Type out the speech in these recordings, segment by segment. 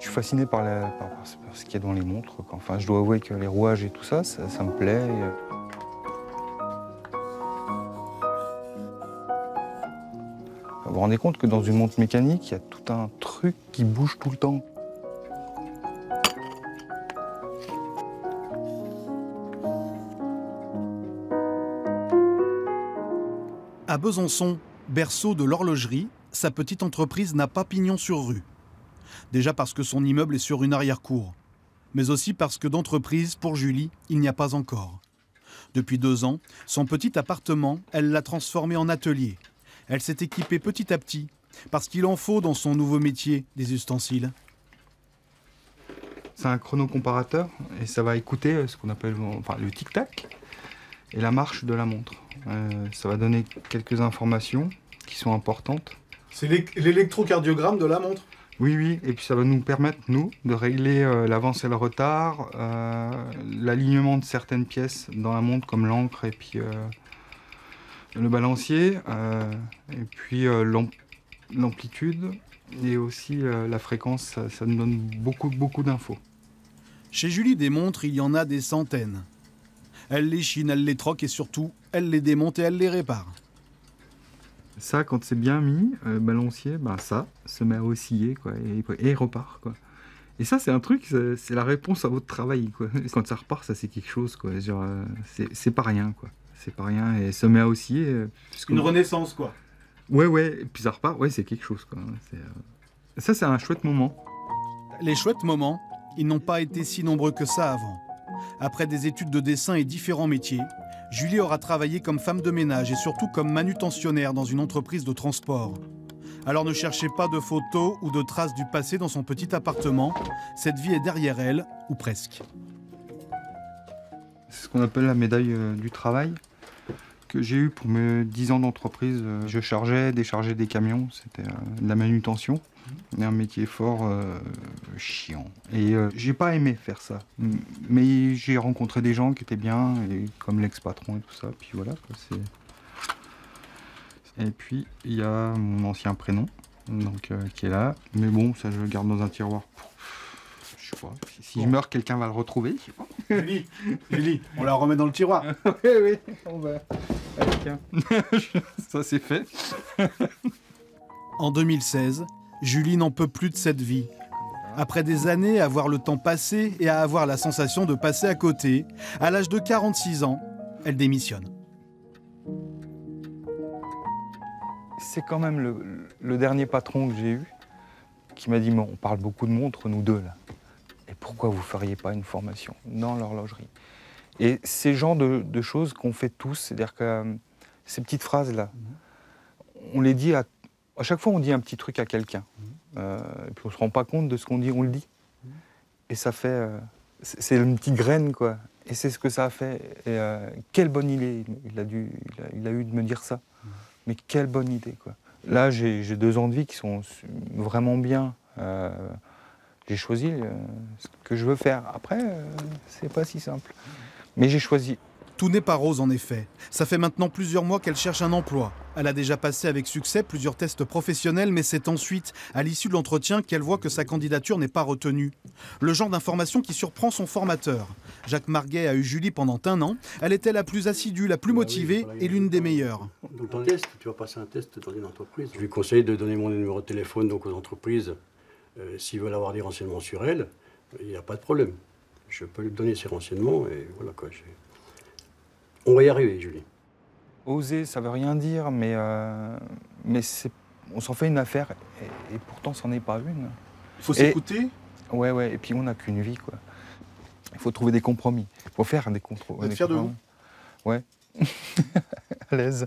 suis fasciné par ce qu'il y a dans les montres, quoi. Enfin, je dois avouer que les rouages et tout ça, ça me plaît. Vous vous rendez compte que dans une montre mécanique, il y a tout un truc qui bouge tout le temps. À Besançon, berceau de l'horlogerie, sa petite entreprise n'a pas pignon sur rue. Déjà parce que son immeuble est sur une arrière-cour, mais aussi parce que d'entreprise, pour Julie, il n'y a pas encore. Depuis 2 ans, son petit appartement, elle l'a transformé en atelier. Elle s'est équipée petit à petit, parce qu'il en faut dans son nouveau métier des ustensiles. C'est un chronocomparateur et ça va écouter ce qu'on appelle le tic-tac et la marche de la montre. Ça va donner quelques informations qui sont importantes. C'est l'électrocardiogramme de la montre? Oui, oui, et puis ça va nous permettre, nous, de régler l'avance et le retard, l'alignement de certaines pièces dans la montre, comme l'encre et puis le balancier, et puis l'amplitude et aussi la fréquence, ça nous donne beaucoup d'infos. Chez Julie, des montres, il y en a des centaines. Elle les chine, elle les troque et surtout, elle les démonte et elle les répare. Ça, quand c'est bien mis, balancier, ça se met à osciller quoi, et repart. Quoi. Et ça, c'est un truc, c'est la réponse à votre travail. Quoi. Quand ça repart, ça c'est quelque chose. Quoi. Genre, c'est pas rien. Quoi. C'est pas rien et se met à osciller. Une renaissance, quoi. Ouais, et puis ça repart, ouais, c'est quelque chose. Quoi. Ça, c'est un chouette moment. Les chouettes moments, ils n'ont pas été si nombreux que ça avant. Après des études de dessin et différents métiers, Julie aura travaillé comme femme de ménage et surtout comme manutentionnaire dans une entreprise de transport. Alors ne cherchez pas de photos ou de traces du passé dans son petit appartement. Cette vie est derrière elle, ou presque. C'est ce qu'on appelle la médaille du travail que j'ai eue pour mes 10 ans d'entreprise. Je chargeais, déchargeais des camions, c'était de la manutention. Un métier fort, chiant. Et j'ai pas aimé faire ça. Mais j'ai rencontré des gens qui étaient bien, et comme l'ex-patron et tout ça. Puis voilà. Quoi, et puis il y a mon ancien prénom, donc qui est là. Mais bon, ça je le garde dans un tiroir. Je sais pas. Si je meurs, quelqu'un va le retrouver. Je sais pas. Julie, on la remet dans le tiroir. Oui. On va. Allez, tiens. Ça c'est fait. En 2016, Julie n'en peut plus de cette vie. Après des années à voir le temps passer et à avoir la sensation de passer à côté, à l'âge de 46 ans, elle démissionne. C'est quand même le dernier patron que j'ai eu qui m'a dit on parle beaucoup de montres, nous deux, là. Et pourquoi vous ne feriez pas une formation dans l'horlogerie? Et ces genres de choses qu'on fait tous, c'est-à-dire que ces petites phrases-là, on les dit à chaque fois, on dit un petit truc à quelqu'un. Et puis on ne se rend pas compte de ce qu'on dit, on le dit. Et ça fait... c'est une petite graine, quoi. Et c'est ce que ça a fait. Et quelle bonne idée il a eu de me dire ça. Mais quelle bonne idée, quoi. Là, j'ai 2 ans de vie qui sont vraiment bien. J'ai choisi ce que je veux faire. Après, c'est pas si simple. Mais j'ai choisi. Tout n'est pas rose en effet. Ça fait maintenant plusieurs mois qu'elle cherche un emploi. Elle a déjà passé avec succès plusieurs tests professionnels, mais c'est ensuite, à l'issue de l'entretien, qu'elle voit que sa candidature n'est pas retenue. Le genre d'information qui surprend son formateur. Jacques Marguet a eu Julie pendant 1 an. Elle était la plus assidue, la plus motivée et l'une des meilleures. Donc dans le test, tu vas passer un test dans une entreprise. Je lui conseille de donner mon numéro de téléphone donc aux entreprises. S'ils veulent avoir des renseignements sur elle, il n'y a pas de problème. Je peux lui donner ces renseignements et voilà quoi. On va y arriver, Julie. Oser, ça veut rien dire, mais on s'en fait une affaire, et pourtant, c'en est pas une. Il faut s'écouter. Ouais, et puis on n'a qu'une vie, quoi. Il faut trouver des compromis. Il faut faire des contrôles. Vous êtes fier de vous? Ouais. À l'aise.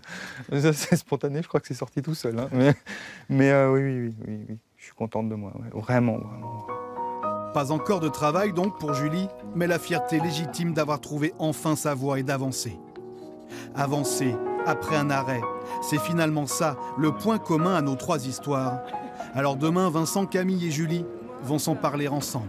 C'est spontané, je crois que c'est sorti tout seul. Hein. Mais oui. Je suis contente de moi, ouais. Vraiment. Pas encore de travail donc pour Julie, mais la fierté légitime d'avoir trouvé enfin sa voie et d'avancer. Avancer après un arrêt, c'est finalement ça, le point commun à nos 3 histoires. Alors demain, Vincent, Camille et Julie vont s'en parler ensemble.